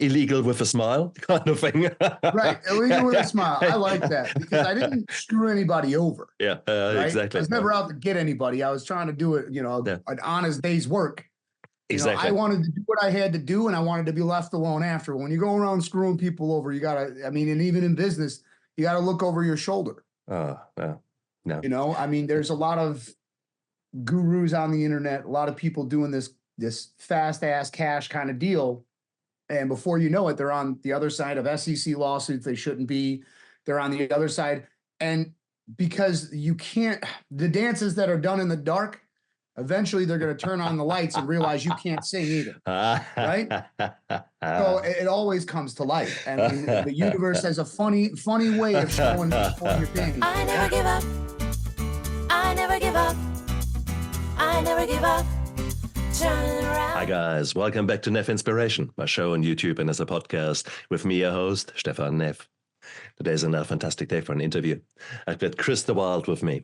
illegal with a smile kind of thing. Right. Illegal with a smile. I like that because I didn't screw anybody over. Yeah, right. exactly. I was never out to get anybody. I was trying to do it, an honest day's work. Exactly. I wanted to do what I had to do, and I wanted to be left alone after. When you go around screwing people over, you gotta, and even in business, you gotta look over your shoulder. Oh, no. There's a lot of gurus on the internet, a lot of people doing this fast ass cash kind of deal. And before you know it, they're on the other side of SEC lawsuits. They shouldn't be. They're on the other side. And because the dances that are done in the dark, eventually they're going to turn on the lights and realize you can't sing either. Right? So it always comes to light. And the universe has a funny way of showing your pain. I never give up. I never give up. I never give up. Hi guys, welcome back to Neff Inspiration, my show on YouTube and as a podcast with me, your host, Stephan Neff. Today's another fantastic day for an interview. I've got Chris Dewilde with me.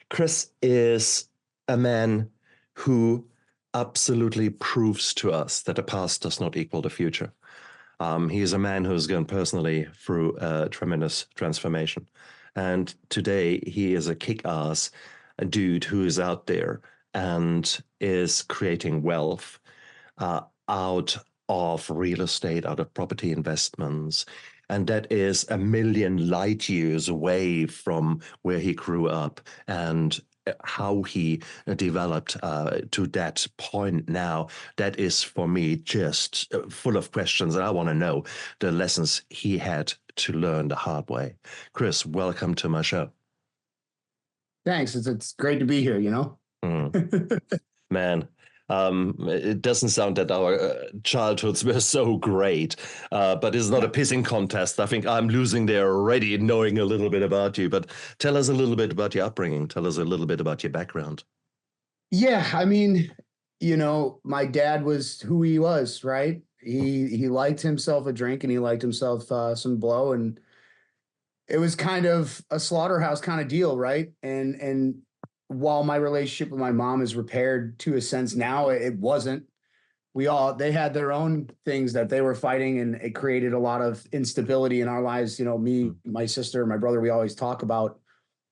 Chris is a man who absolutely proves to us that the past does not equal the future. He is a man who's gone personally through a tremendous transformation. And today he is a kick-ass dude who is out there and is creating wealth out of real estate, out of property investments. And that is a million light years away from where he grew up and how he developed to that point now. That is, for me, just full of questions. And I want to know the lessons he had to learn the hard way. Chris, welcome to my show. Thanks. It's great to be here, Man, it doesn't sound that our childhoods were so great, but it's not a pissing contest. I think I'm losing there already knowing a little bit about you, but tell us a little bit about your upbringing. Tell us a little bit about your background. Yeah, my dad was who he was, right? He liked himself a drink and he liked himself some blow, and it was kind of a slaughterhouse kind of deal, right? And while my relationship with my mom is repaired to a sense now, it wasn't. They had their own things that they were fighting, and it created a lot of instability in our lives. Me, my sister, my brother, we always talk about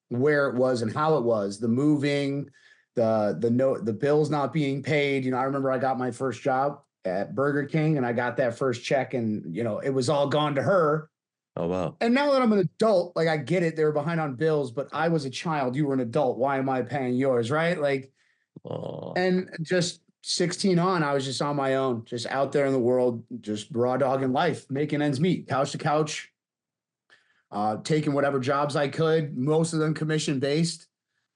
where it was and how it was, the moving, the bills not being paid. I remember I got my first job at Burger King and I got that first check and, it was all gone to her. Oh, wow. And now that I'm an adult, I get it. They were behind on bills, but I was a child. You were an adult. Why am I paying yours? Right. And just 16 on, I was just on my own, just out there in the world, just raw dogging life, making ends meet, couch to couch, taking whatever jobs I could, most of them commission based.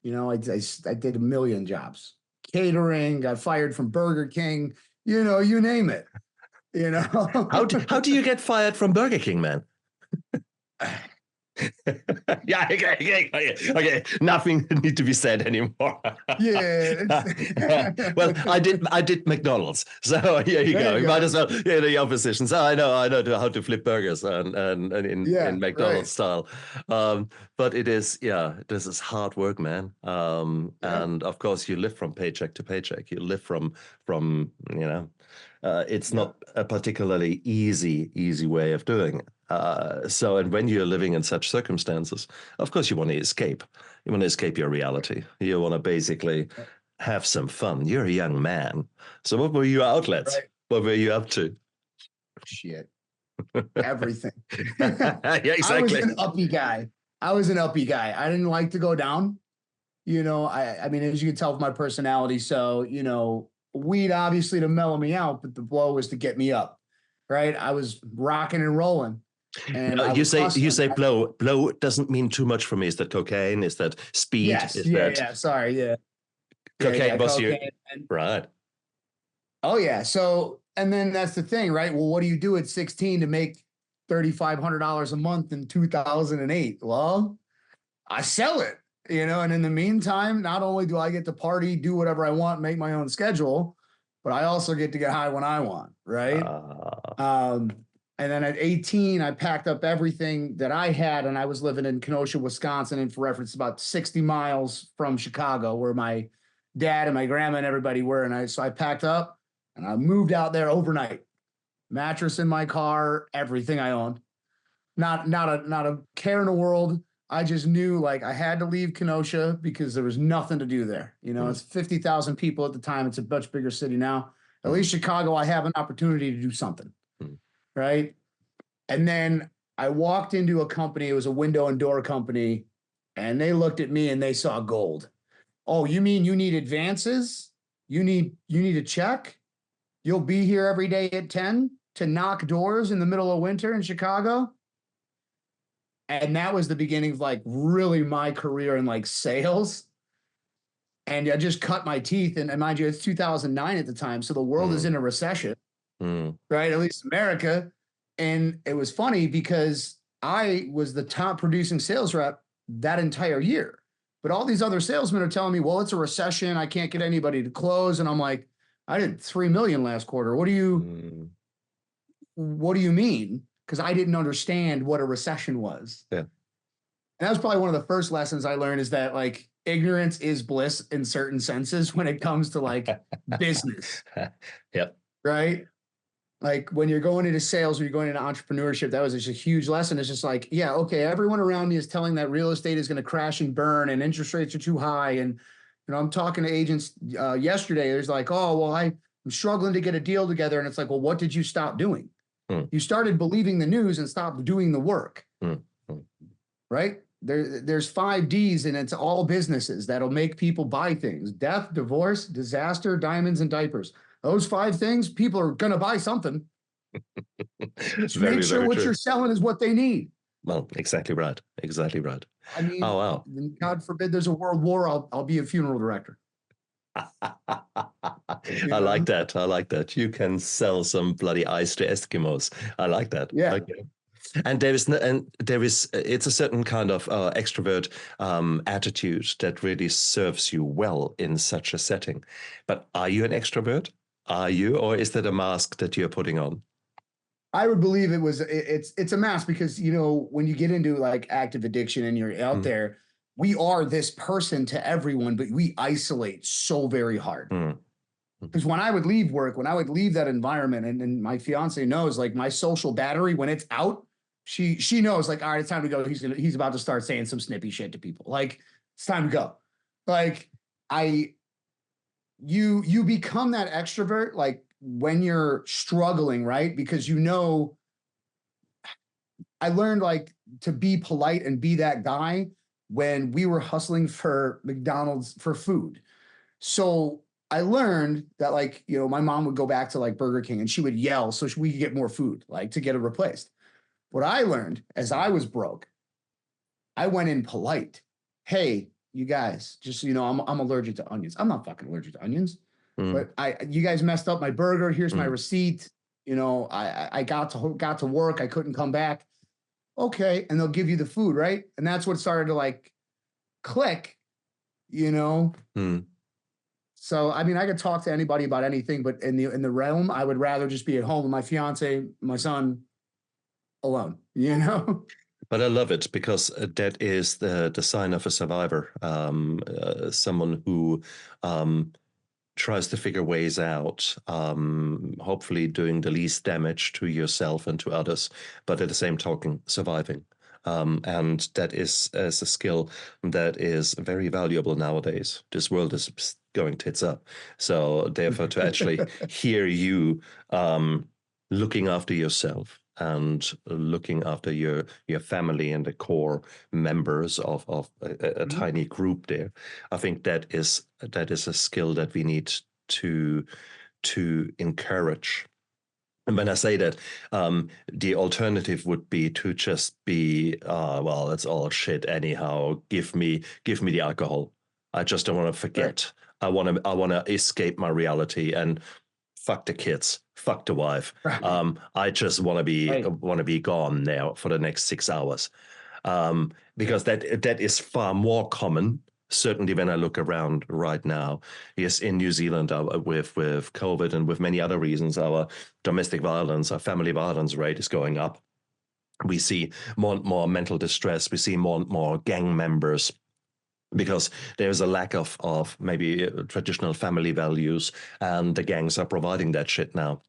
I did a million jobs, catering, got fired from Burger King, you name it, How do you get fired from Burger King, man? Yeah, okay. Nothing need to be said anymore. Yeah. Well, I did McDonald's, so here you go. You might as well the opposition. So I know how to flip burgers and in McDonald's style. But it is this is hard work, man. And of course you live from paycheck to paycheck. You live from it's not a particularly easy way of doing it. And when you're living in such circumstances, of course you want to escape. You want to escape your reality. You want to basically have some fun. You're a young man. So what were your outlets? Right. What were you up to? Shit. Everything. Yeah, exactly. I was an uppy guy. I didn't like to go down. As you can tell from my personality. So, weed obviously to mellow me out, but the blow was to get me up. Right. I was rocking and rolling. And you say blow. Blow doesn't mean too much for me. Is that cocaine? Is that speed? Yes. Sorry. Yeah. Cocaine, right. Oh yeah. So, and then that's the thing, right? Well, what do you do at 16 to make $3,500 a month in 2008? Well, I sell it, and in the meantime, not only do I get to party, do whatever I want, make my own schedule, but I also get to get high when I want. Right. And then at 18, I packed up everything that I had, and I was living in Kenosha, Wisconsin, and for reference, about 60 miles from Chicago, where my dad and my grandma and everybody were. And so I packed up and I moved out there overnight. mattress in my car, everything I owned. Not a care in the world. I just knew like I had to leave Kenosha because there was nothing to do there. You know, it's 50,000 people at the time. It's a much bigger city now. At least Chicago, I have an opportunity to do something. Right. And then I walked into a company. It was a window and door company. And they looked at me and they saw gold. Oh, you mean you need advances? You need a check? You'll be here every day at 10 to knock doors in the middle of winter in Chicago? And that was the beginning of like really my career in like sales. And I just cut my teeth. And mind you, it's 2009 at the time. So the world is in a recession, right? At least America. And it was funny because I was the top producing sales rep that entire year. But all these other salesmen are telling me, well, it's a recession. I can't get anybody to close. And I'm like, I did 3 million last quarter. What do you mean? Because I didn't understand what a recession was. Yeah. And that was probably one of the first lessons I learned, is that like ignorance is bliss in certain senses when it comes to like business. Yep. Right. Like when you're going into sales or you're going into entrepreneurship, that was just a huge lesson. It's just like, yeah, okay, everyone around me is telling that real estate is going to crash and burn and interest rates are too high. And, you know, I'm talking to agents yesterday. There's like, oh, well, I'm struggling to get a deal together. And it's like, well, what did you stop doing? You started believing the news and stopped doing the work. Right? There's 5 Ds, and it's all businesses that'll make people buy things: death, divorce, disaster, diamonds, and diapers. Those 5 things, people are going to buy something. Make sure what you're selling is what they need. Well, exactly right. Exactly right. I mean, oh, wow. God forbid there's a world war, I'll be a funeral director. I like that. I like that. You can sell some bloody ice to Eskimos. I like that. Yeah. Okay. And it's a certain kind of extrovert attitude that really serves you well in such a setting. But are you an extrovert? Are you, or is that a mask that you're putting on? I would believe it's a mask, because, you know, when you get into like active addiction and you're out there, we are this person to everyone, but we isolate so very hard. Because when I would leave work, when I would leave that environment, and my fiance knows, like, my social battery, when it's out, she knows, like, all right, it's time to go. He's about to start saying some snippy shit to people. Like, it's time to go. Like, you become that extrovert, like, when you're struggling, right? Because, you know, I learned like to be polite and be that guy when we were hustling for McDonald's for food. So I learned that, like, you know, my mom would go back to like Burger King and she would yell so we could get more food, like, to get it replaced. What I learned as I was broke, I went in polite. Hey, you guys, just, you know, I'm allergic to onions. I'm not fucking allergic to onions, but you guys messed up my burger. Here's my receipt. You know, I got to work. I couldn't come back. Okay. And they'll give you the food, right? And that's what started to like click, you know? So, I mean, I could talk to anybody about anything, but in the realm, I would rather just be at home with my fiance, my son, alone, you know? But I love it, because that is the sign of a survivor, someone who tries to figure ways out, hopefully doing the least damage to yourself and to others, but at the same token, surviving. And that is a skill that is very valuable nowadays. This world is going tits up. So therefore, to actually hear you looking after yourself and looking after your family and the core members of a tiny group there, I think that is a skill that we need to encourage. And when I say that, the alternative would be to just be, well, that's all shit anyhow. Give me the alcohol. I just don't want to forget. Right. I want to escape my reality and fuck the kids, fuck the wife. Right. I just want to be gone now for the next 6 hours, because that is far more common. Certainly, when I look around right now, yes, in New Zealand, with COVID and with many other reasons, our domestic violence, our family violence rate is going up. We see more and more mental distress. We see more and more gang members, because there's a lack of maybe traditional family values, and the gangs are providing that shit now.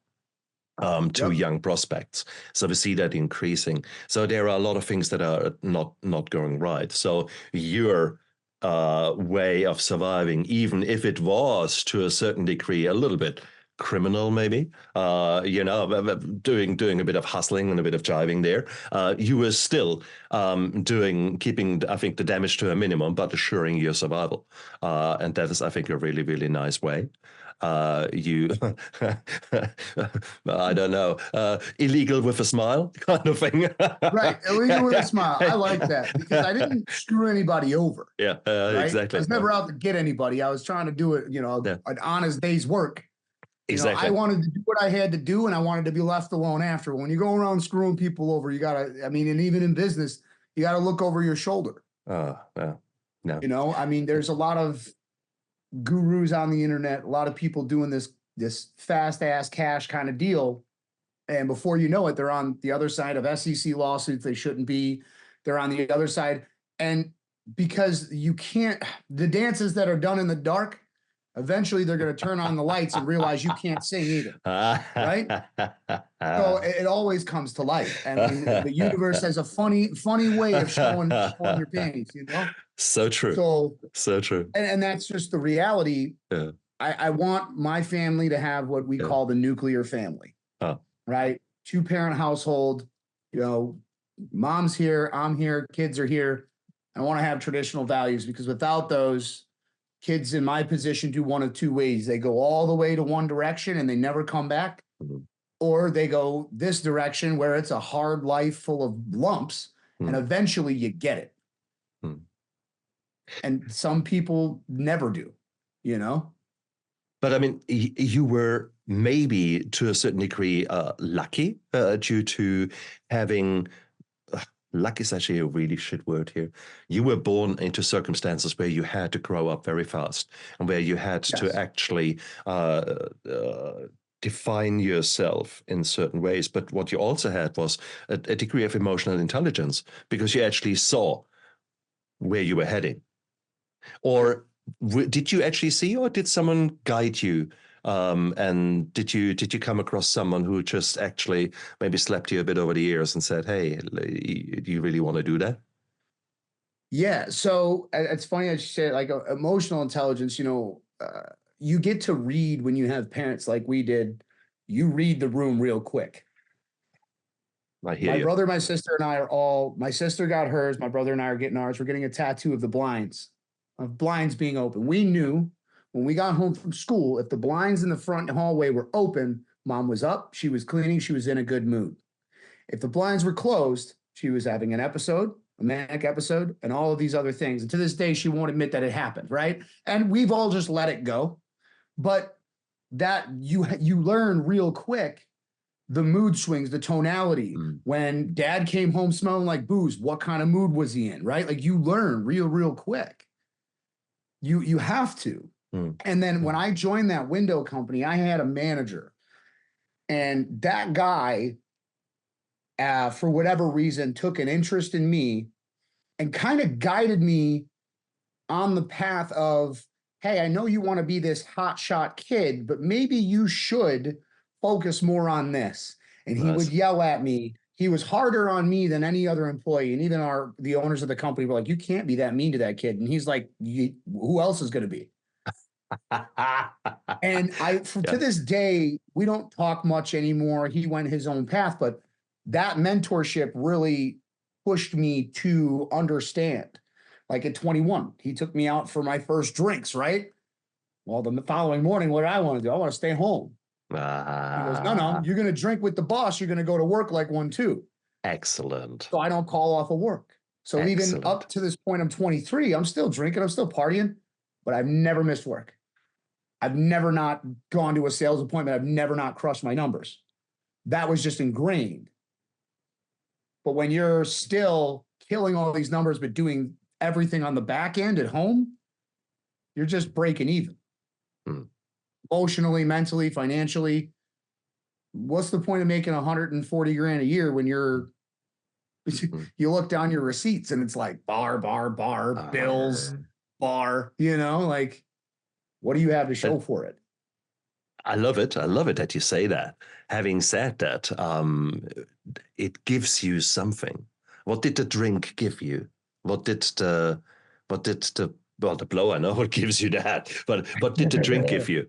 to young prospects. So we see that increasing. So there are a lot of things that are not going right. So your way of surviving, even if it was to a certain degree a little bit criminal, maybe, doing a bit of hustling and a bit of jiving there, you were still keeping, I think, the damage to a minimum, but assuring your survival. And that is, I think, a really, really nice way. I don't know, illegal with a smile kind of thing. Right, illegal with a smile. I like that because I didn't screw anybody over. Yeah, right? exactly. I was never out to get anybody. I was trying to do it, an honest day's work. Exactly. I wanted to do what I had to do, and I wanted to be left alone after. When you go around screwing people over, you gotta. I mean, and even in business, you gotta look over your shoulder. No. There's a lot of gurus on the internet, a lot of people doing this fast ass cash kind of deal, and before you know it, they're on the other side of SEC lawsuits they shouldn't be. They're on the other side, and because you can't, the dances that are done in the dark, eventually they're going to turn on the lights and realize you can't sing either, right? So it always comes to light, and the universe has a funny way of showing your panties, So true. So true. And that's just the reality. Yeah. I want my family to have what we call the nuclear family, right? 2-parent household, mom's here, I'm here, kids are here. I want to have traditional values, because without those, kids in my position do one of two ways. They go all the way to one direction and they never come back, or they go this direction where it's a hard life full of lumps, and eventually you get it. And some people never do, But I mean, you were maybe to a certain degree lucky due to having. Luck is actually a really shit word here. You were born into circumstances where you had to grow up very fast, and where you had to actually define yourself in certain ways. But what you also had was a degree of emotional intelligence, because you actually saw where you were heading. Or did you actually see, or did someone guide you? And did you come across someone who just actually maybe slapped you a bit over the ears and said, "Hey, do you really want to do that?" Yeah. So it's funny that you say, like, emotional intelligence. You get to read when you have parents like we did. You read the room real quick. I hear my you. brother, my sister, and I are all. My sister got hers. My brother and I are getting ours. We're getting a tattoo of the blinds being open. We knew when we got home from school, if the blinds in the front hallway were open, mom was up, she was cleaning, she was in a good mood. If the blinds were closed, she was having a manic episode, and all of these other things. And to this day, she won't admit that it happened, right? And we've all just let it go. But that you learn real quick the mood swings, the tonality. When dad came home smelling like booze, what kind of mood was he in, right? Like, you learn real quick. You have to. And then when I joined that window company, I had a manager, and that guy, for whatever reason, took an interest in me and kind of guided me on the path of, hey, I know you want to be this hotshot kid, but maybe you should focus more on this. And he would yell at me. He was harder on me than any other employee. And even the owners of the company were like, you can't be that mean to that kid. And he's like, who else is going to be? And to this day, we don't talk much anymore. He went his own path, but that mentorship really pushed me to understand. Like at 21, he took me out for my first drinks, right? Well, the following morning, what do I want to do? I want to stay home. He goes, no, you're going to drink with the boss. You're going to go to work like one too. Excellent. So I don't call off of work. So even up to this point, I'm 23, I'm still drinking, I'm still partying, but I've never missed work. I've never not gone to a sales appointment. I've never not crushed my numbers. That was just ingrained. But when you're still killing all these numbers, but doing everything on the back end at home, you're just breaking even. Emotionally, mentally, financially. What's the point of making 140 grand a year when you look down your receipts and it's like bar, bills, bar, like, what do you have to show for it? I love it. I love it that you say that. Having said that, it gives you something. What did the drink give you? What did the, well, the blow, I know what gives you that, but what did the drink give you?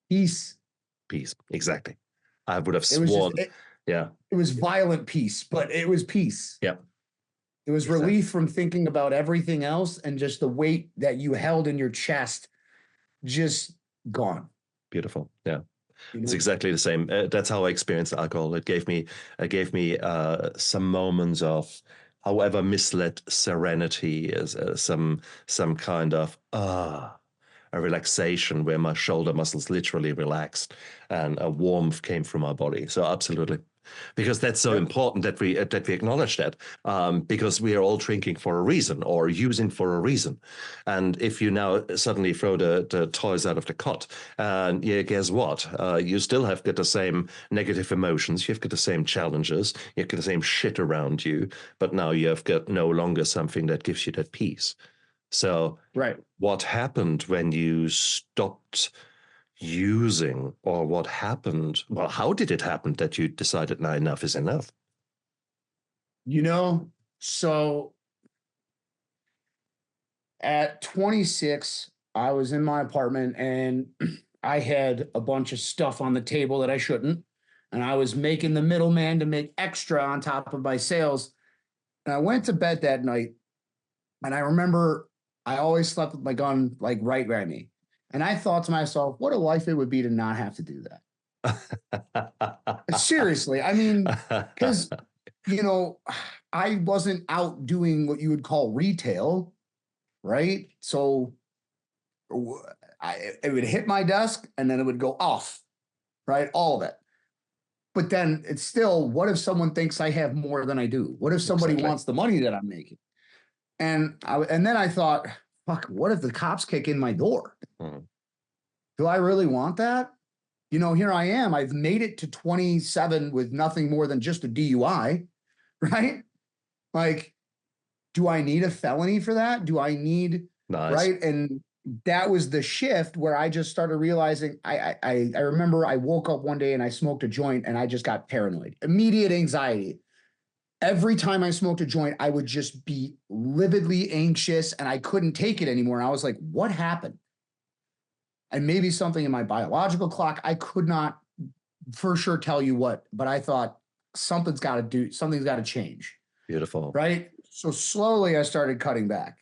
Peace. Peace. Exactly. I would have It was sworn. it was violent peace, but it was peace. Yeah. It was relief from thinking about everything else, and just the weight that you held in your chest just gone. Beautiful. Yeah. You know? It's exactly the same. That's how I experienced alcohol. It gave me some moments of, however misled, serenity, as some kind of a relaxation where my shoulder muscles literally relaxed and a warmth came from my body. So absolutely, because that's so important that we acknowledge that, because we are all drinking for a reason or using for a reason. And if you now suddenly throw the toys out of the cot, and yeah, guess what? You still have got the same negative emotions, you've got the same challenges, you've got the same shit around you, but now you've got no longer something that gives you that peace. So right. What happened when you stopped using, or what happened? Well, how did it happen that you decided now enough is enough? So at 26, I was in my apartment and I had a bunch of stuff on the table that I shouldn't. And I was making the middleman to make extra on top of my sales. And I went to bed that night. And I remember I always slept with my gun like right by me. And I thought to myself, what a life it would be to not have to do that. Seriously. I mean, because, I wasn't out doing what you would call retail, right? So it would hit my desk and then it would go off, right? All of it. But then it's still, what if someone thinks I have more than I do? What if somebody wants the money that I'm making? And then I thought, fuck, what if the cops kick in my door? Mm-hmm. Do I really want that? Here I am. I've made it to 27 with nothing more than just a DUI, right? Like, do I need a felony for that? Do I need, right? And that was the shift where I just started realizing, I remember I woke up one day and I smoked a joint and I just got paranoid, immediate anxiety. Every time I smoked a joint, I would just be lividly anxious and I couldn't take it anymore. And I was like, what happened? And maybe something in my biological clock. I could not for sure tell you what, but I thought something's got to change. Beautiful. Right? So slowly I started cutting back,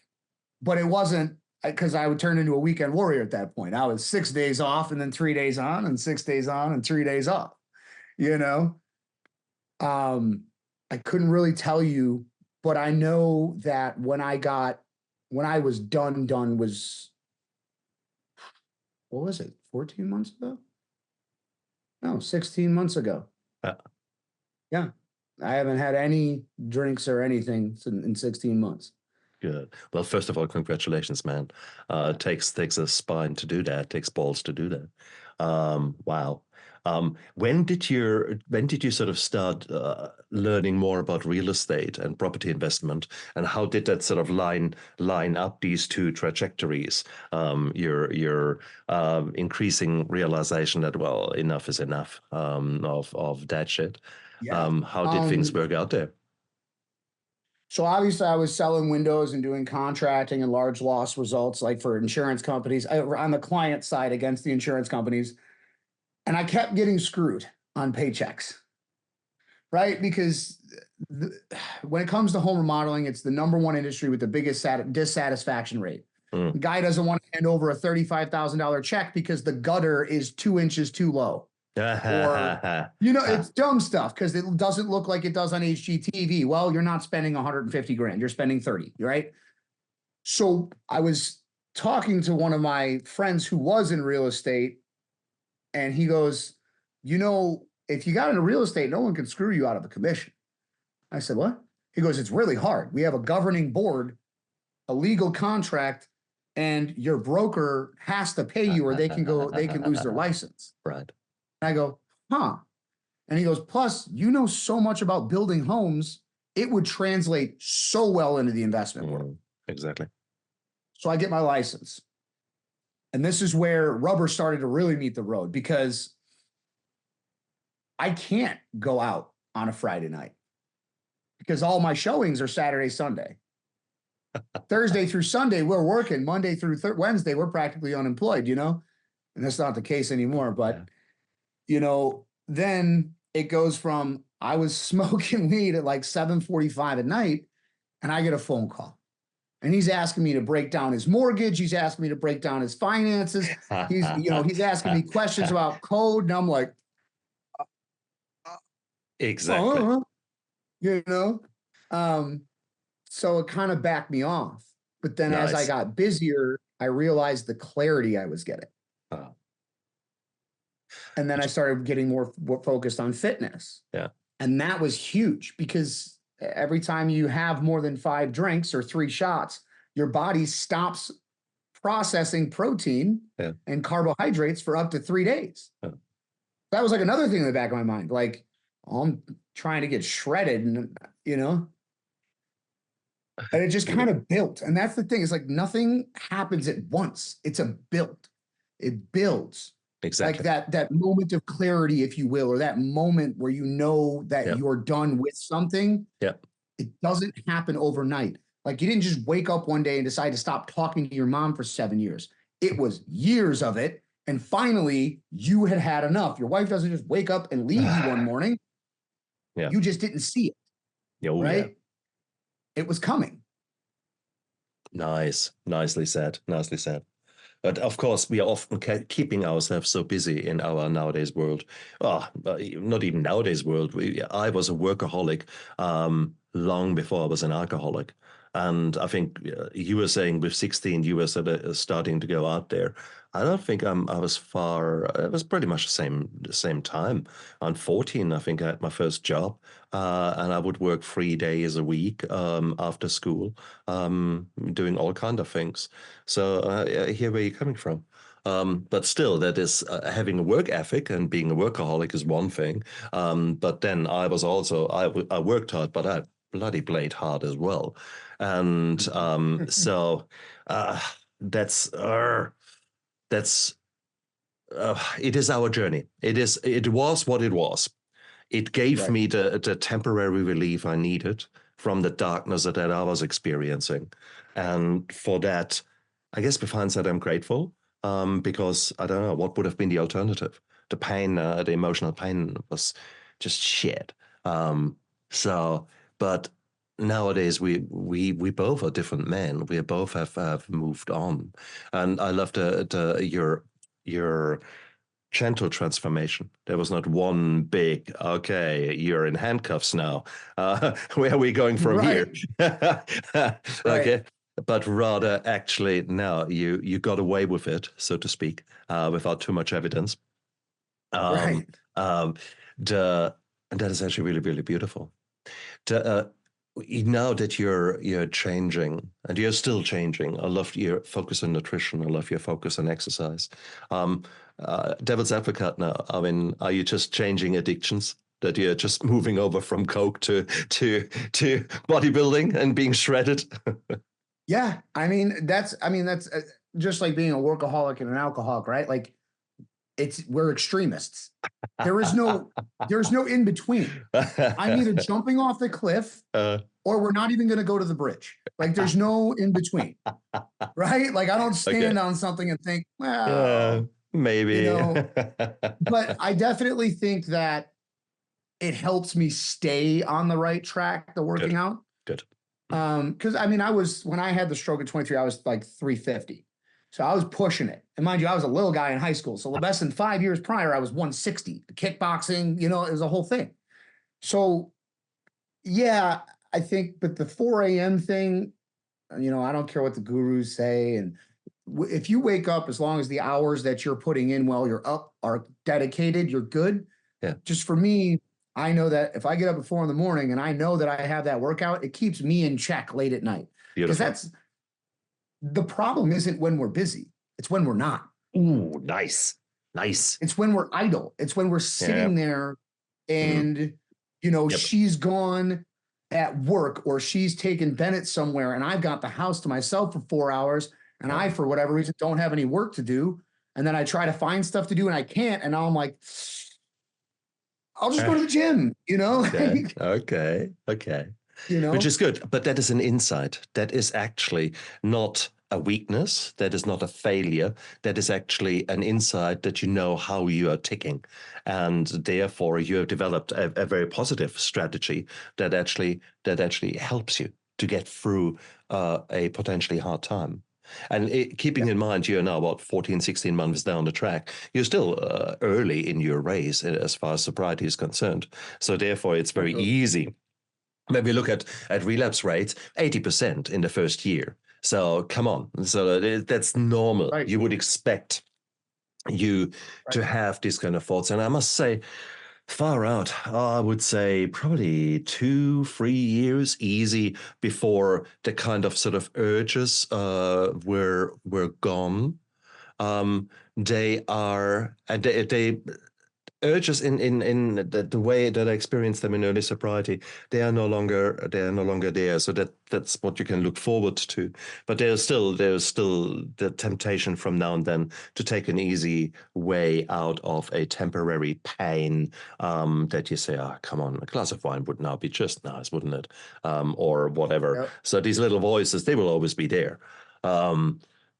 but it wasn't because I would turn into a weekend warrior at that point. I was 6 days off and then 3 days on and 6 days on and 3 days off, I couldn't really tell you, but I know that when I was done was, what was it? 14 months ago? No, 16 months ago. Yeah. I haven't had any drinks or anything in 16 months. Good. Well, first of all, congratulations, man. It takes a spine to do that. It takes balls to do that. Wow. When did you sort of start learning more about real estate and property investment, and how did that sort of line up these two trajectories? Your increasing realization that, well, enough is enough of that shit. Yeah. How did things work out there? So obviously I was selling windows and doing contracting and large loss results, like for insurance companies on the client side against the insurance companies. And I kept getting screwed on paychecks, right? Because when it comes to home remodeling, it's the number one industry with the biggest dissatisfaction rate. The guy doesn't want to hand over a $35,000 check because the gutter is 2 inches too low. Or, it's dumb stuff because it doesn't look like it does on HGTV. Well, you're not spending 150 grand. You're spending 30, right? So I was talking to one of my friends who was in real estate, and he goes, if you got into real estate, no one can screw you out of a commission. I said, what? He goes, it's really hard. We have a governing board, a legal contract, and your broker has to pay you or they can lose their license. Right. And I go, huh? And he goes, plus, so much about building homes, it would translate so well into the investment world. Exactly. So I get my license. And this is where rubber started to really meet the road, because I can't go out on a Friday night because all my showings are Saturday, Sunday. Thursday through Sunday, we're working. Monday through Wednesday, we're practically unemployed, and that's not the case anymore. But, then it goes from I was smoking weed at like 7:45 at night, and I get a phone call. And he's asking me to break down his mortgage. He's asking me to break down his finances. He's asking me questions about code. And I'm like, exactly. So it kind of backed me off. But then as I got busier, I realized the clarity I was getting. And then I started getting more focused on fitness. Yeah. And that was huge, because every time you have more than 5 drinks or 3 shots, your body stops processing protein and carbohydrates for up to 3 days. That was like another thing in the back of my mind. Like, I'm trying to get shredded, and and it just kind of built. And that's the thing. It's like nothing happens at once. It's a build. It builds. Exactly. Like that moment of clarity, if you will, or that moment where you know that you're done with something. Yeah. It doesn't happen overnight. Like, you didn't just wake up one day and decide to stop talking to your mom for 7 years. It was years of it. And finally, you had had enough. Your wife doesn't just wake up and leave you one morning. Yeah. You just didn't see it. Right? Yeah. It was coming. Nice. Nicely said. Nicely said. But of course, we are often keeping ourselves so busy in our nowadays world. Not even nowadays world. I was a workaholic long before I was an alcoholic. And I think you were saying with 16, you were sort of starting to go out there. I don't think I was far. It was pretty much the same time. On 14, I think I had my first job, and I would work 3 days a week after school, doing all kind of things. So I hear where you're coming from. But still, that is having a work ethic and being a workaholic is one thing. But then I was also I worked hard, but I bloody played hard as well. And so that's it is our journey. It was what it was. It gave me the temporary relief I needed from the darkness that I was experiencing. And for that, I guess with hindsight, I'm grateful, because I don't know what would have been the alternative. The pain, the emotional pain was just shit. But nowadays we both are different men. We both have moved on, and I love your gentle transformation. There was not one big, okay, you're in handcuffs now. Where are we going from here? Okay, but rather actually now you got away with it, so to speak, without too much evidence. And that is actually really, really beautiful. Now that you're changing, and you're still changing, I love your focus on nutrition. I love your focus on exercise. Devil's advocate now. I mean, are you just changing addictions? That you're just moving over from coke to bodybuilding and being shredded? Yeah, that's just like being a workaholic and an alcoholic, right? Like, we're extremists. There's no in between. I'm either jumping off the cliff or we're not even going to go to the bridge. Like, there's no in between, right? Like, I don't stand on something and think, well, maybe. But I definitely think that it helps me stay on the right track, the working out. Good. Because when I had the stroke at 23, I was like 350. So I was pushing it. And mind you, I was a little guy in high school. So less than 5 years prior, I was 160. Kickboxing, it was a whole thing. So yeah, I think, but the 4 a.m. thing, I don't care what the gurus say. And if you wake up, as long as the hours that you're putting in while you're up are dedicated, you're good. Yeah. Just for me, I know that if I get up at 4 in the morning and I know that I have that workout, it keeps me in check late at night. Because the problem isn't when we're busy. It's when we're not. Ooh, nice. It's when we're idle. It's when we're sitting there and, she's gone at work or she's taken Bennett somewhere and I've got the house to myself for 4 hours And I, for whatever reason, don't have any work to do. And then I try to find stuff to do and I can't. And now I'm like, I'll just go to the gym, you know? Okay. You know? Which is good. But that is an insight. That is actually not a weakness. That is not a failure. That is actually an insight that you know how you are ticking. And therefore you have developed a very positive strategy that actually helps you to get through a potentially hard time. And keeping in mind, you're now about 14, 16 months down the track, you're still early in your race as far as sobriety is concerned. So therefore, it's very easy. When we look at relapse rates, 80% in the first year. So come on. So that's normal. Right. You would expect you to have these kind of thoughts. And I must say, far out, I would say probably 2-3 years easy before the kind of sort of urges were gone. They urges in the way that I experienced them in early sobriety, they are no longer there. So that's what you can look forward to. But there's still the temptation from now and then to take an easy way out of a temporary pain that you say, come on, a glass of wine would now be just nice, wouldn't it? Or whatever. Yep. So these little voices, they will always be there.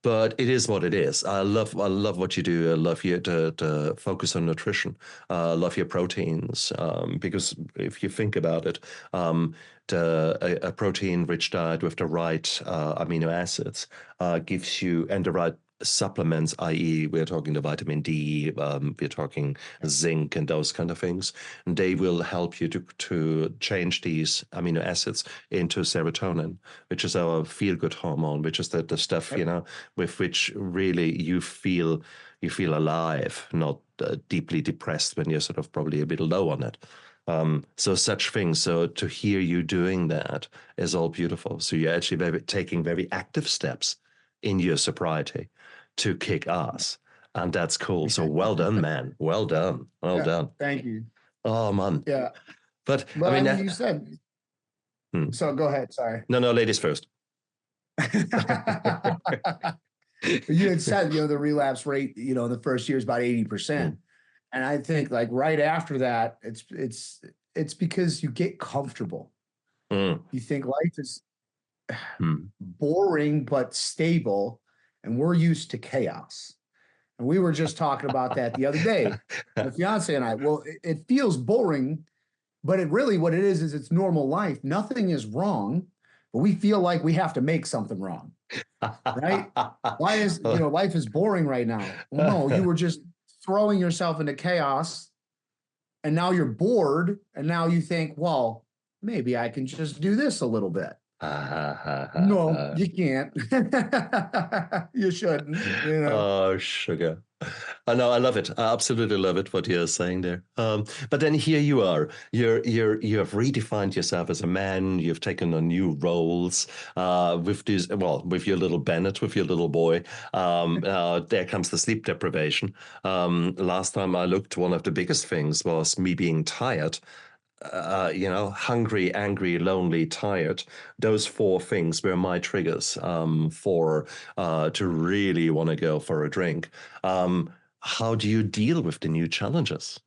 But it is what it is. I love what you do. I love you to focus on nutrition. I love your proteins because if you think about it, a protein-rich diet with the right amino acids gives you, and the right supplements, i.e. we're talking the vitamin D, we're talking zinc and those kind of things, and they will help you to change these amino acids into serotonin, which is our feel-good hormone, which is the stuff, you know, with which really you feel alive, not deeply depressed when you're sort of probably a bit low on it. So such things. So to hear you doing that is all beautiful. So you're actually taking very active steps in your sobriety to kick ass. And that's cool. So well done, man. Well done. Well done. Thank you. Oh, man. Yeah. But I mean you said, so go ahead. Sorry. No, ladies first. You had said, the relapse rate, in the first year is about 80%. And I think like right after that, it's because you get comfortable. You think life is boring but stable, and we're used to chaos. And we were just talking about that the other day, my fiance and I. Well, it feels boring, but what it is it's normal life. Nothing is wrong, but we feel like we have to make something wrong, right? Why is life is boring right now? Well, no, you were just throwing yourself into chaos, and now you're bored, and now you think, well, maybe I can just do this a little bit. No, you can't. You shouldn't. Oh, sugar. I know. I love it. I absolutely love it. What you're saying there. But then here you are. You have redefined yourself as a man. You've taken on new roles with your little Bennett, with your little boy. There comes the sleep deprivation. Last time I looked, one of the biggest things was me being tired. Hungry, angry, lonely, tired. Those 4 things were my triggers to really want to go for a drink. How do you deal with the new challenges?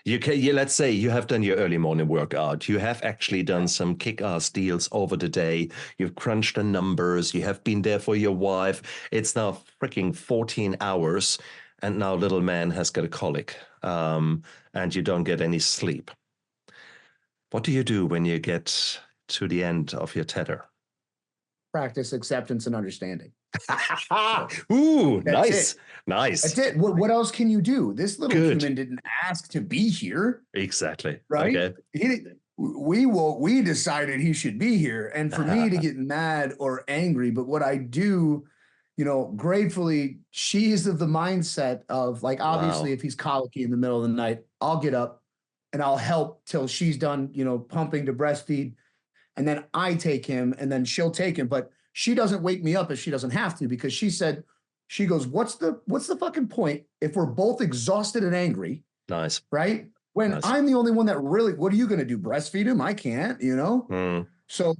Let's say you have done your early morning workout. You have actually done some kick-ass deals over the day. You've crunched the numbers. You have been there for your wife. It's now freaking 14 hours, and now little man has got a colic, and you don't get any sleep. What do you do when you get to the end of your tether? Practice acceptance and understanding. Ooh, nice. Nice. That's it. What else can you do? This little human didn't ask to be here. Exactly. Right? Okay. We decided he should be here. And for me to get mad or angry, but what I do, gratefully, she's of the mindset of like, obviously, if he's colicky in the middle of the night, I'll get up and I'll help till she's done, pumping to breastfeed. And then I take him and then she'll take him. But she doesn't wake me up if she doesn't have to, because she goes, what's the fucking point if we're both exhausted and angry? Nice. Right? When I'm the only one that really, what are you going to do? Breastfeed him? I can't, So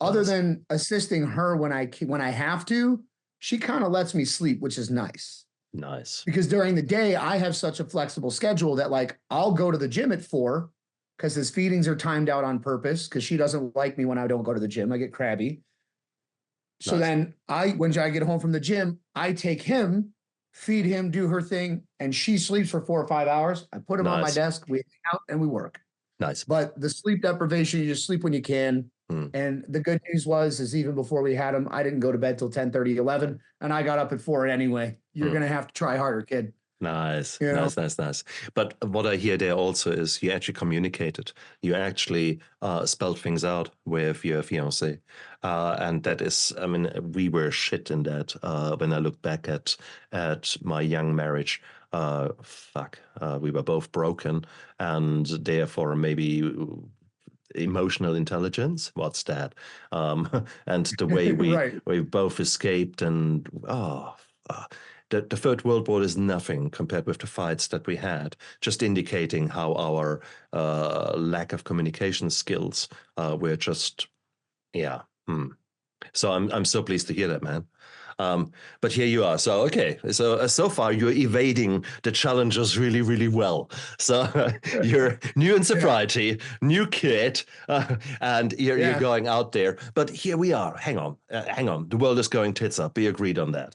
other than assisting her when I have to, she kind of lets me sleep, which is nice. Nice. Because during the day, I have such a flexible schedule that like I'll go to the gym at 4 because his feedings are timed out on purpose because she doesn't like me when I don't go to the gym. I get crabby. So then when I get home from the gym, I take him, feed him, do her thing, and she sleeps for 4 or 5 hours. I put him on my desk, we hang out and we work. Nice. But the sleep deprivation, you just sleep when you can. And the good news is even before we had him, I didn't go to bed till 10:30, 11, and I got up at 4 anyway. You're going to have to try harder, kid. Nice, You know? nice. But what I hear there also is you actually communicated. You actually spelled things out with your fiance. And that is, I mean, we were shit in that when I look back at my young marriage. We were both broken, and therefore maybe emotional intelligence. What's that? And the way we both escaped, and the Third World War is nothing compared with the fights that we had, just indicating how our lack of communication skills were just, So I'm so pleased to hear that, man. But here you are. So, okay. So far you're evading the challenges really, really well. So you're new in sobriety, new kid, and you're going out there. But here we are. Hang on. The world is going tits up. We agreed on that.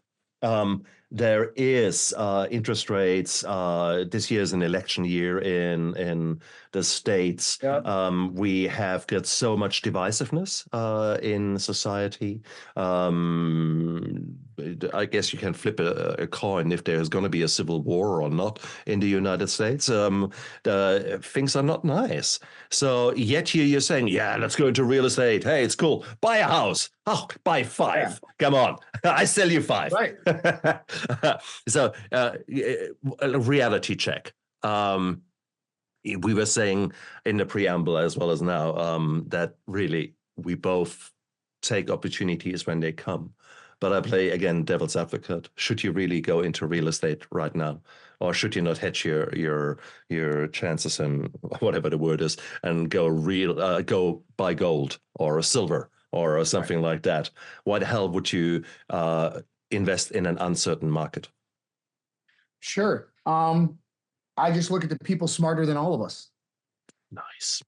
There is interest rates. This year is an election year in the States. Yep. We have got so much divisiveness in society. I guess you can flip a coin if there's going to be a civil war or not in the United States. Things are not nice. So yet you're saying, let's go into real estate. Hey, it's cool. Buy a house. Oh, buy 5. Yeah. Come on. I sell you 5. Right. So a reality check. We were saying in the preamble as well as now that really we both take opportunities when they come. But I play, again, devil's advocate. Should you really go into real estate right now? Or should you not hedge your chances and whatever the word is and go buy gold or silver or something like that? Why the hell would you invest in an uncertain market? Sure. I just look at the people smarter than all of us. Nice.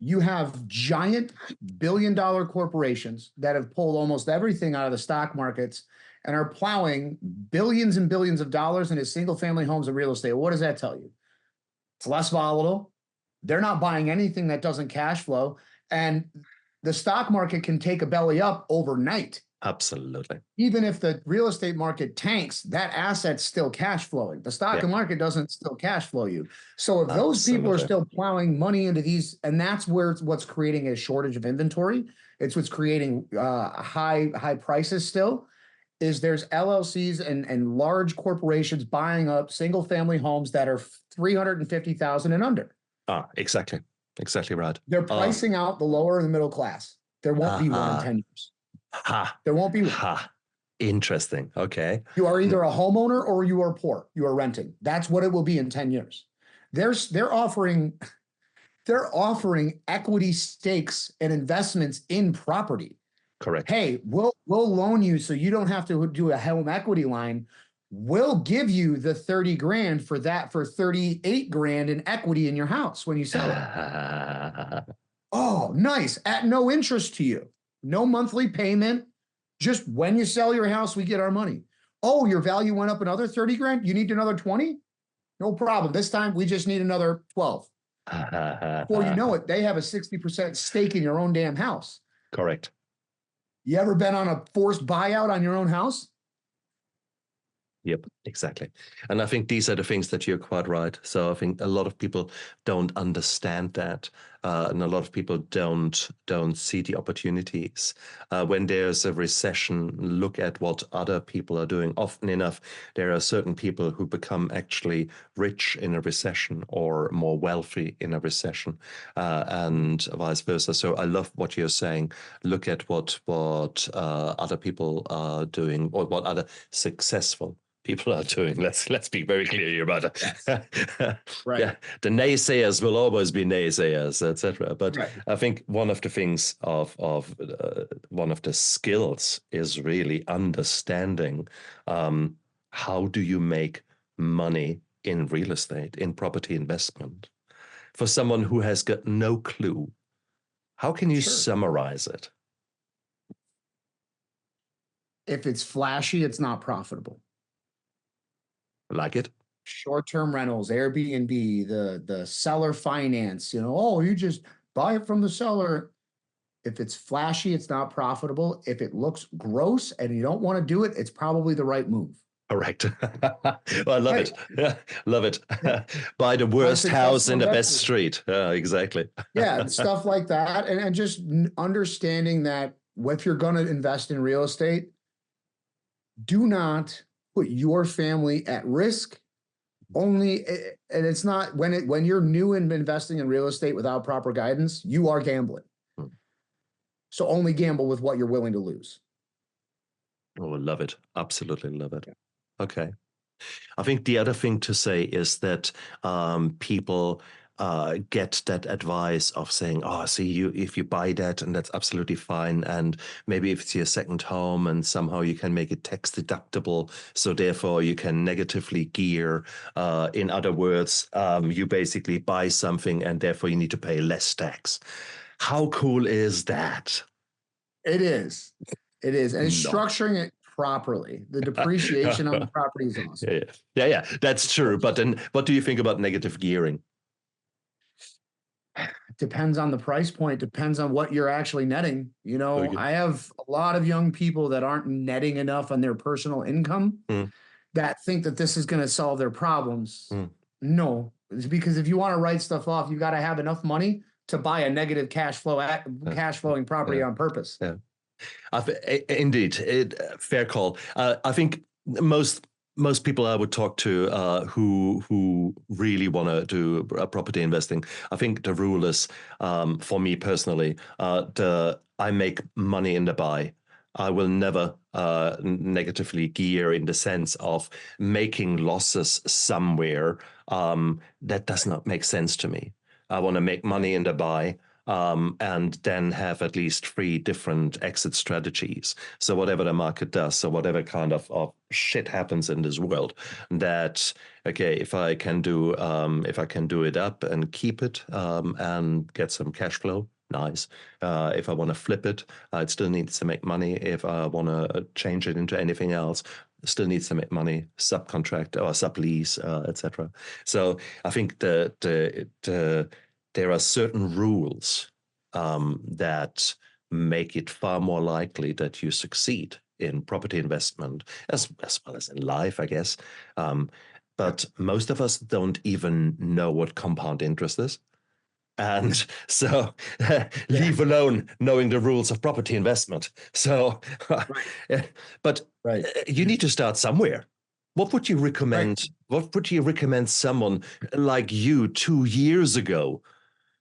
You have giant billion-dollar corporations that have pulled almost everything out of the stock markets and are plowing billions and billions of dollars into single-family homes and real estate. What does that tell you? It's less volatile. They're not buying anything that doesn't cash flow. And the stock market can take a belly up overnight. Absolutely. Even if the real estate market tanks, that asset's still cash flowing. The stock market doesn't still cash flow you. So if those people are still plowing money into these, and that's where what's creating a shortage of inventory, it's what's creating high prices still, is there's LLCs and large corporations buying up single family homes that are 350,000 and under. Exactly right. They're pricing out the lower and the middle class. There won't be one in 10 years. There won't be one. Interesting. Okay. You are either a homeowner or you are poor. You are renting. That's what it will be in 10 years. They're offering equity stakes and investments in property. Correct. Hey, we'll loan you so you don't have to do a home equity line. We'll give you the 30 grand for 38 grand in equity in your house when you sell it. Oh, nice. At no interest to you. No monthly payment. Just when you sell your house, we get our money. Oh, your value went up another 30 grand. You need another 20? No problem. This time we just need another 12. Before you know it, they have a 60% stake in your own damn house. Correct. You ever been on a forced buyout on your own house? Yep, exactly. And I think these are the things that you're quite right. So I think a lot of people don't understand that. And a lot of people don't see the opportunities. When there's a recession, look at what other people are doing. Often enough, there are certain people who become actually rich in a recession or more wealthy in a recession, and vice versa. So I love what you're saying. Look at what other people are doing or what other successful people are doing. Let's be very clear here about it. Right. Yeah, the naysayers will always be naysayers, etc. But Right. I think one of the things one of the skills is really understanding how do you make money in real estate, in property investment. For someone who has got no clue, how can you summarize it? If it's flashy, it's not profitable. Like it? Short-term rentals, Airbnb, the seller finance, you just buy it from the seller. If it's flashy, it's not profitable. If it looks gross and you don't want to do it, it's probably the right move. Correct. Well, I love it. Yeah, love it. Yeah. Buy the worst house in the best investors. street. Exactly. Yeah, stuff like that. And just understanding that if you're going to invest in real estate, do not put your family at risk. And it's not when you're new in investing in real estate without proper guidance, you are gambling. So only gamble with what you're willing to lose. Oh, I love it. Absolutely love it. Yeah. Okay. I think the other thing to say is that people get that advice of saying, oh, see, if you buy that, and that's absolutely fine. And maybe if it's your second home and somehow you can make it tax deductible, so therefore you can negatively gear. In other words, you basically buy something and therefore you need to pay less tax. How cool is that? It is. And structuring it properly. The depreciation on the property is awesome. Yeah. That's true. But then what do you think about negative gearing? Depends on the price point. Depends on what you're actually netting. I have a lot of young people that aren't netting enough on their personal income that think that this is going to solve their problems. No, it's because if you want to write stuff off, you got to have enough money to buy a negative cash flowing property on purpose. Yeah. Indeed, fair call. I think most people I would talk to who really want to do property investing, I think the rule is, for me personally, I make money in the buy. I will never negatively gear in the sense of making losses somewhere. That does not make sense to me. I want to make money in the buy. And then have at least 3 different exit strategies. So whatever the market does, so whatever kind of shit happens in this world, that, okay, if I can do it up and keep it and get some cash flow, nice. If I want to flip it, it still needs to make money. If I want to change it into anything else, still needs to make money, subcontract or sublease, etc. So I think there are certain rules that make it far more likely that you succeed in property investment, as well as in life, I guess. But most of us don't even know what compound interest is. And so leave alone knowing the rules of property investment. So, but you need to start somewhere. What would you recommend? Right. What would you recommend someone like you 2 years ago?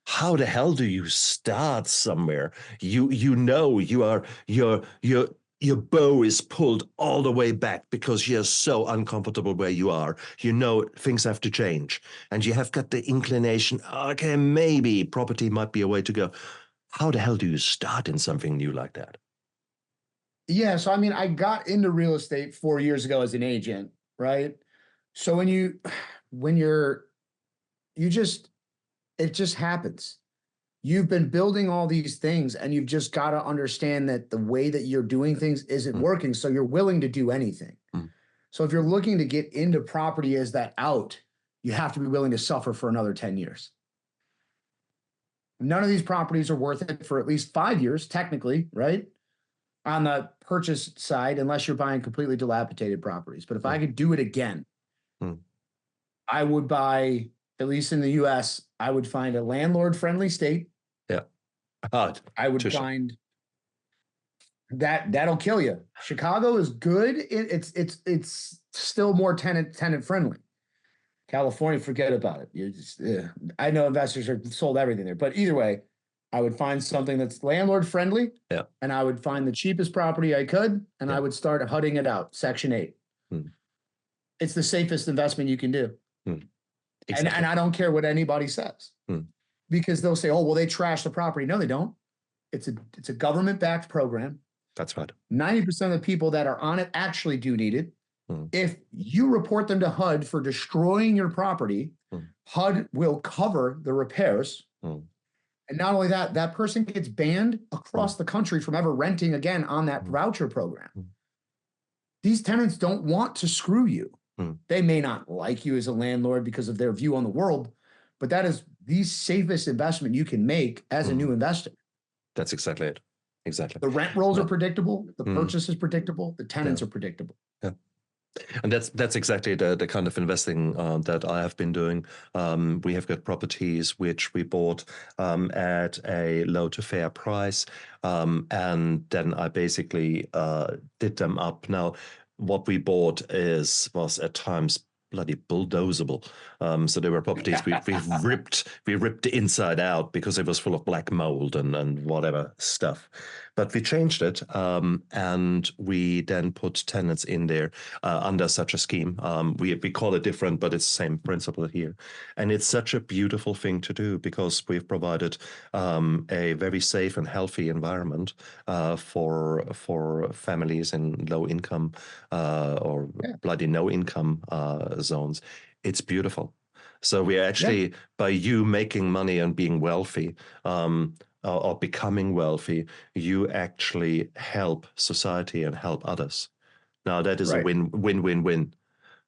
How the hell do you start somewhere? You know your bow is pulled all the way back because you're so uncomfortable where you are. You know things have to change, and you have got the inclination. Okay, maybe property might be a way to go. How the hell do you start in something new like that? Yeah, so I mean, I got into real estate 4 years ago as an agent, right? So it just happens. You've been building all these things and you've just got to understand that the way that you're doing things isn't working. So you're willing to do anything. So if you're looking to get into property as that out, you have to be willing to suffer for another 10 years. None of these properties are worth it for at least 5 years, technically, right? On the purchase side, unless you're buying completely dilapidated properties. But if I could do it again, I would buy, at least in the US, I would find a landlord-friendly state. Yeah. I would find that'll kill you. Chicago is good. It's still more tenant friendly. California, forget about it. You just, I know investors are sold everything there, but either way, I would find something that's landlord friendly. Yeah. And I would find the cheapest property I could, and I would start HUDing it out, Section 8. it's the safest investment you can do. Exactly. And I don't care what anybody says, because they'll say, oh, well, they trash the property. No, they don't. It's a government-backed program. That's right. 90% of the people that are on it actually do need it. If you report them to HUD for destroying your property, HUD will cover the repairs. And not only that, that person gets banned across the country from ever renting again on that voucher program. These tenants don't want to screw you. They may not like you as a landlord because of their view on the world, but that is the safest investment you can make as a new investor. That's exactly it. Exactly. The rent rolls are predictable. The purchase is predictable. The tenants are predictable. Yeah. And that's exactly the kind of investing that I have been doing. We have got properties which we bought at a low to fair price, and then I basically did them up. Now, what we bought was at times bloody bulldozable. So there were properties we ripped the inside out because it was full of black mold and whatever stuff. But we changed it, and we then put tenants in there under such a scheme. We call it different, but it's the same principle here. And it's such a beautiful thing to do because we've provided a very safe and healthy environment for families in low income or bloody no income zones. It's beautiful. So we are actually, by you making money and being wealthy, or becoming wealthy, you actually help society and help others. Now that is a win-win-win-win.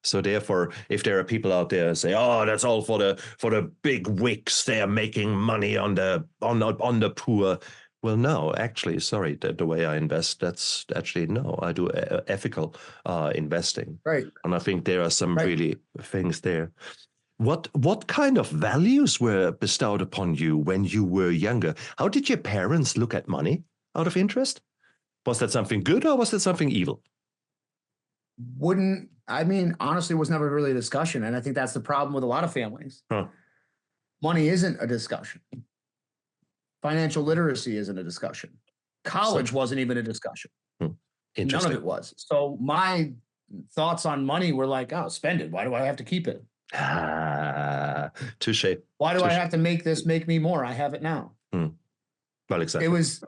So therefore, if there are people out there say, "Oh, that's all for the big wigs, they are making money on the poor," well, no, actually, sorry, the way I invest, that's actually no. I do ethical investing, and I think there are some really things there. What kind of values were bestowed upon you when you were younger? How did your parents look at money out of interest? Was that something good or was that something evil? Honestly, it was never really a discussion. And I think that's the problem with a lot of families. Money isn't a discussion. Financial literacy isn't a discussion. College wasn't even a discussion. None of it was. So my thoughts on money were like, oh, spend it. Why do I have to keep it? Touche. Why do I have to make this make me more? I have it now. Well, exactly. It was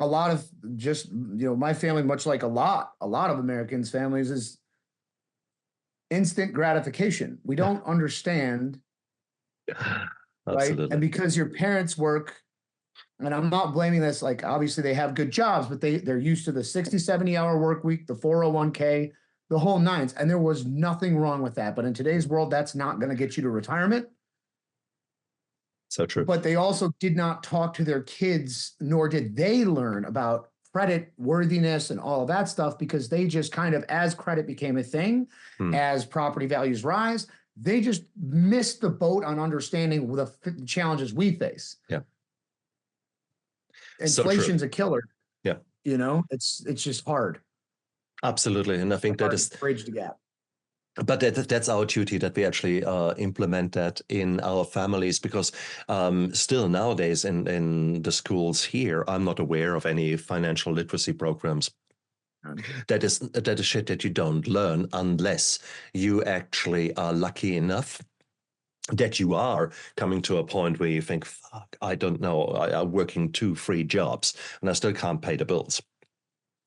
a lot of just, my family, much like a lot of Americans' families, is instant gratification. We don't understand, right? And because your parents work, and I'm not blaming this, like obviously they have good jobs, but they're used to the 60, 70-hour work week, the 401k, the whole nines. And there was nothing wrong with that. But in today's world, that's not going to get you to retirement. So true. But they also did not talk to their kids, nor did they learn about credit worthiness and all of that stuff, because they just kind of, as credit became a thing, as property values rise, they just missed the boat on understanding the challenges we face. Yeah. Inflation's a killer. Yeah. It's just hard. Absolutely. And I think that is bridge the gap. But that's our duty, that we actually implement that in our families, because still nowadays in the schools here, I'm not aware of any financial literacy programs. That is shit that you don't learn unless you actually are lucky enough that you are coming to a point where you think, fuck, I don't know, I'm working 2-3 jobs and I still can't pay the bills.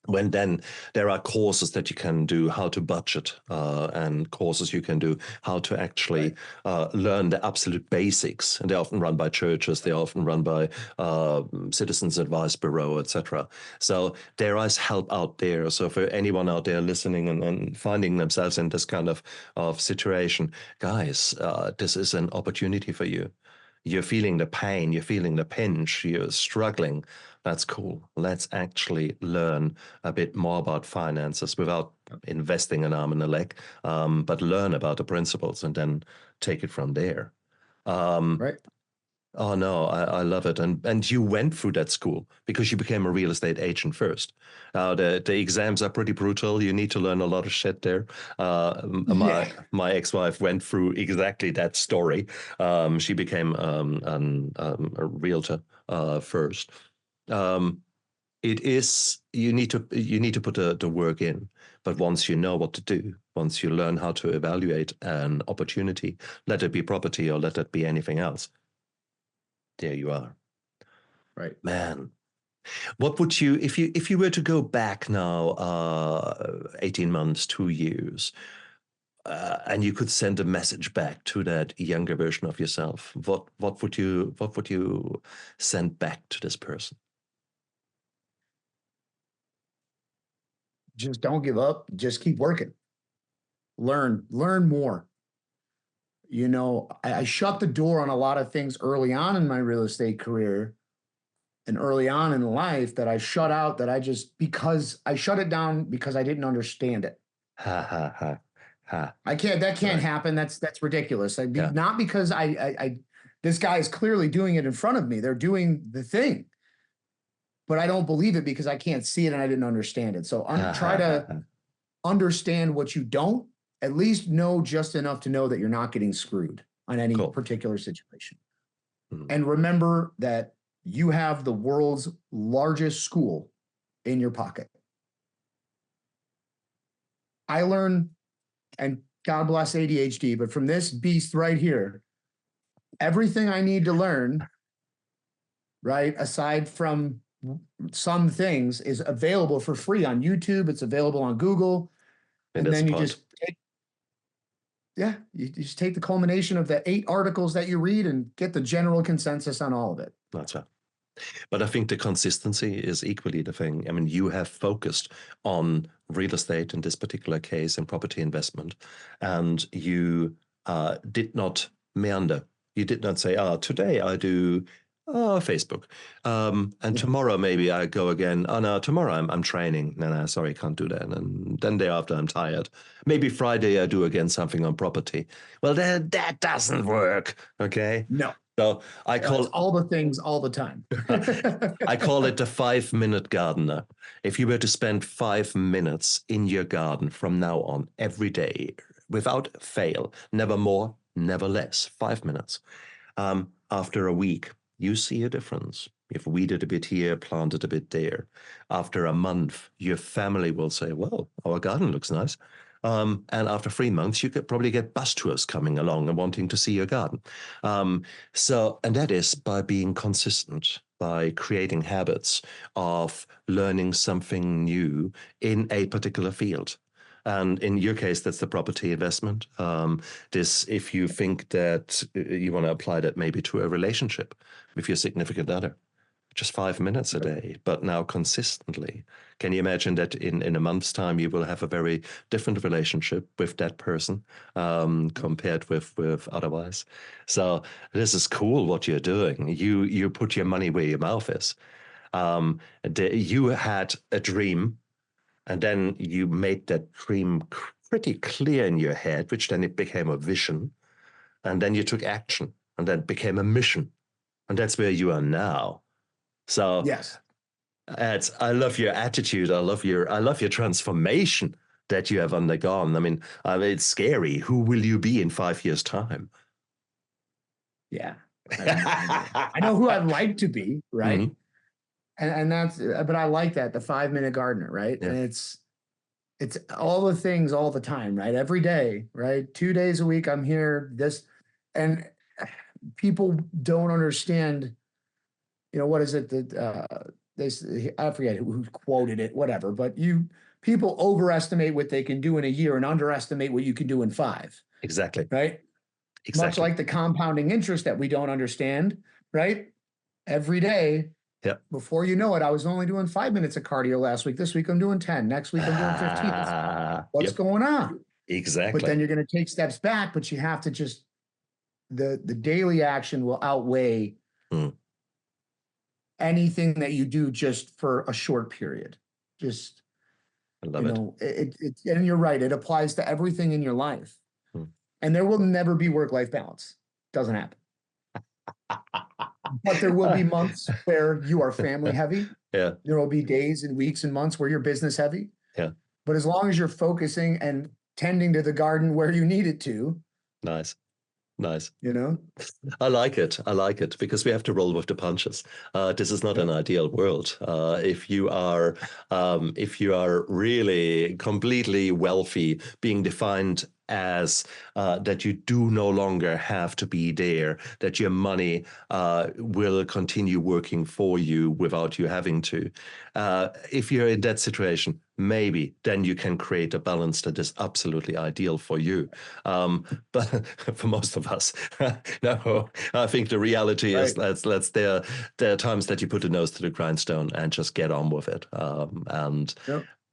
When then there are courses that you can do how to budget, and courses you can do how to actually learn the absolute basics. And they're often run by churches, they're often run by Citizens Advice Bureau, etc. So there is help out there. So for anyone out there listening and finding themselves in this kind of situation, guys, this is an opportunity for you. You're feeling the pain, you're feeling the pinch, you're struggling. That's cool. Let's actually learn a bit more about finances without investing an arm and a leg, but learn about the principles and then take it from there. Right. Oh, no, I love it. And you went through that school because you became a real estate agent first. The exams are pretty brutal. You need to learn a lot of shit there. My ex-wife went through exactly that story. She became a realtor first. It is, you need to put the work in, but once you know what to do, once you learn how to evaluate an opportunity, let it be property or let it be anything else, there you are. Right. Man, what would you, if you were to go back now 18 months, 2 years, and you could send a message back to that younger version of yourself, what would you send back to this person? Just don't give up. Just keep working. Learn more. You know, I shut the door on a lot of things early on in my real estate career and early on in life that I shut out, because I shut it down because I didn't understand it. Ha ha ha ha. That can't Right. happen. That's ridiculous. Yeah. Not because this guy is clearly doing it in front of me. They're doing the thing, but I don't believe it because I can't see it and I didn't understand it. So try to understand what you don't, at least know just enough to know that you're not getting screwed on any particular situation. Mm-hmm. And remember that you have the world's largest school in your pocket. I learned, and God bless ADHD, but from this beast right here, everything I need to learn, right, aside from some things, is available for free on YouTube. It's available on Google. And then you just take the culmination of the 8 articles that you read and get the general consensus on all of it. That's right. But I think the consistency is equally the thing. I mean, you have focused on real estate in this particular case and property investment, and you did not meander. You did not say, today I do Facebook, and tomorrow maybe I go again. Oh no, tomorrow I'm training. No, sorry, can't do that. And then day after I'm tired. Maybe Friday I do again something on property. Well, that doesn't work. Okay. No. So I call all the things all the time. I call it the 5-minute gardener. If you were to spend 5 minutes in your garden from now on every day, without fail, never more, never less, 5 minutes. After a week, you see a difference. You've weeded a bit here, planted a bit there. After a month, your family will say, well, our garden looks nice. And after 3 months, you could probably get bus tours coming along and wanting to see your garden. And that is by being consistent, by creating habits of learning something new in a particular field. And in your case, that's the property investment. If you think that you want to apply that maybe to a relationship with your significant other, just 5 minutes a day, but now consistently. Can you imagine that in a month's time, you will have a very different relationship with that person compared with otherwise? So this is cool what you're doing. You put your money where your mouth is. You had a dream, and then you made that dream pretty clear in your head, which then it became a vision. And then you took action, and then it became a mission. And that's where you are now. So yes, I love your attitude. I love your transformation that you have undergone. I mean, it's scary. Who will you be in 5 years' time? Yeah, I know who I'd like to be, right? Mm-hmm. And that's, but I like that, the 5-minute gardener, right? Yeah. And it's all the things all the time, right? Every day, right? 2 days a week, I'm here. And people don't understand. You know, what is it that I forget who quoted it, whatever, but people overestimate what they can do in a year and underestimate what you can do in 5. Exactly. Right. Exactly. Much like the compounding interest that we don't understand, right? Every day. Yeah. Before you know it, I was only doing 5 minutes of cardio last week. This week I'm doing 10. Next week I'm doing 15. What's going on? Exactly. But then you're going to take steps back, but you have to just, the daily action will outweigh anything that you do just for a short period. Just, I love it. And you're right. It applies to everything in your life. And there will never be work-life balance. Doesn't happen. But there will be months where you are family heavy. Yeah. There will be days and weeks and months where you're business heavy. Yeah. But as long as you're focusing and tending to the garden where you need it to. Nice. Nice. you know? I like it. I like it because we have to roll with the punches. This is not an ideal world. If you are really completely wealthy, being defined as that you do no longer have to be there, that your money will continue working for you without you having to. If you're in that situation, maybe then you can create a balance that is absolutely ideal for you. But for most of us, no, I think the reality is there are times that you put the nose to the grindstone and just get on with it.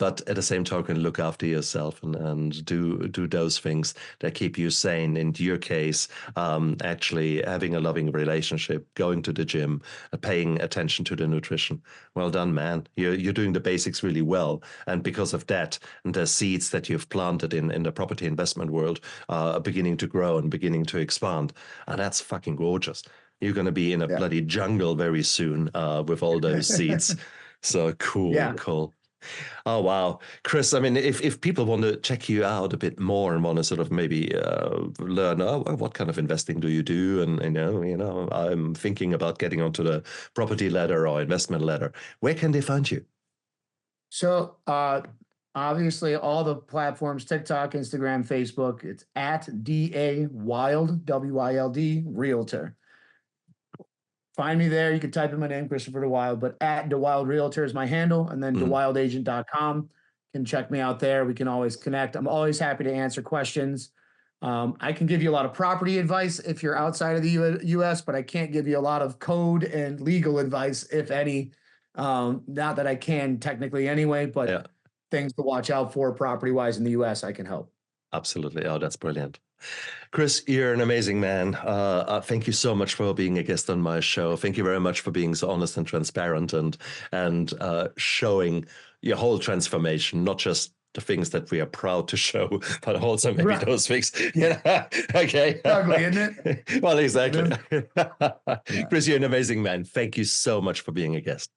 But at the same token, look after yourself and do those things that keep you sane. In your case, actually having a loving relationship, going to the gym, paying attention to the nutrition. Well done, man. You're doing the basics really well. And because of that, the seeds that you've planted in the property investment world are beginning to grow and beginning to expand. And that's fucking gorgeous. You're going to be in a bloody jungle very soon with all those seeds. So cool, cool. Oh, wow. Chris, I mean, if people want to check you out a bit more and want to sort of maybe learn, what kind of investing do you do? And, I'm thinking about getting onto the property ladder or investment ladder. Where can they find you? So obviously all the platforms, TikTok, Instagram, Facebook, it's at DA Wild, W-I-L-D, Realtor. Find me there. You can type in my name, Christopher Dewilde, but at Dewilde Realtor is my handle. And then dewildeagent.com. Can check me out there. We can always connect. I'm always happy to answer questions. I can give you a lot of property advice if you're outside of the U.S., but I can't give you a lot of code and legal advice, if any. Not that I can technically anyway, but things to watch out for property-wise in the U.S., I can help. Absolutely. Oh, that's brilliant. Chris, you're an amazing man. Thank you so much for being a guest on my show. Thank you very much for being so honest and transparent and showing your whole transformation, not just the things that we are proud to show, but also maybe those things. Yeah. Okay. Ugly, isn't it? Well, exactly. Chris, you're an amazing man. Thank you so much for being a guest.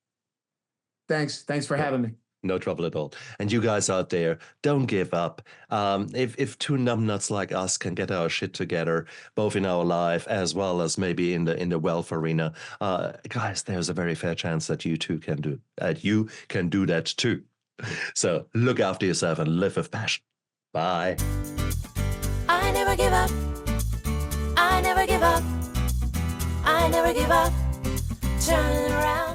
Thanks for having me. No trouble at all. And you guys out there, don't give up. If two numbnuts like us can get our shit together, both in our life as well as maybe in the wealth arena, guys, there's a very fair chance that you too can do. You can do that too. So look after yourself and live with passion. Bye. I never give up. I never give up. I never give up. Turn around.